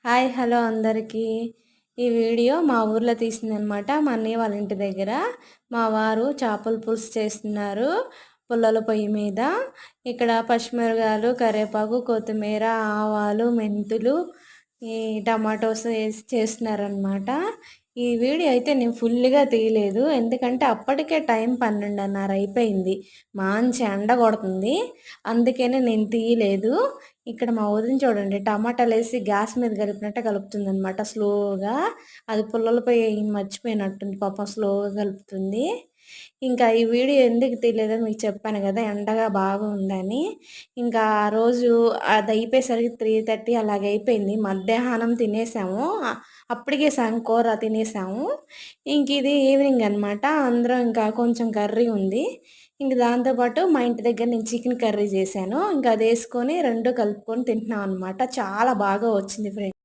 Hi hello అందరికీ. ఈ video మా ఊర్లో తీసిందనమాట. మా అన్నయ్య వాళ్ళ ఇంటి దగ్గర మా వారు చేపల పులుసు చేస్తున్నారు పుల్లల పొయ్యి మీద. ఇక్కడ పచ్చిమిరపకాయలు, కరివేపాకు, కొత్తిమీర, ఆవాలు, మెంతులు, ఈ టమాటోస్ వేసి చేస్తున్నారనమాట. ఈ వీడియో అయితే నేను ఫుల్గా తీయలేదు, ఎందుకంటే అప్పటికే టైం 12:30 అయిపోయింది. మంచి ఎండ కొడుతుంది, అందుకనే నేను తీయలేదు. ఇక్కడ మా వదిన చూడండి, టమాటాలు వేసి గ్యాస్ మీద కలిపినట్టే కలుపుతుంది అనమాట స్లోగా. అది పుల్లలపై మర్చిపోయినట్టుంది పాపం, స్లోగా కలుపుతుంది. ఇంకా ఈ వీడియో ఎందుకు తీయలేదో మీకు చెప్పాను కదా, ఎండగా బాగా ఉందని. ఇంకా ఆ రోజు అది అయిపోయేసరికి 3:30 అలాగ అయిపోయింది. మధ్యాహ్నం తినేసాము, అప్పటికే సగం కూర తినేసాము. ఇంక ఇది ఈవినింగ్ అనమాట. అందరం ఇంకా కొంచెం కర్రీ ఉంది. ఇంక దాంతోపాటు మా ఇంటి దగ్గర నేను చికెన్ కర్రీ చేశాను. ఇంకా అది వేసుకొని రెండు కలుపుకొని తింటున్నాం అనమాట. చాలా బాగా వచ్చింది ఫ్రెండ్స్.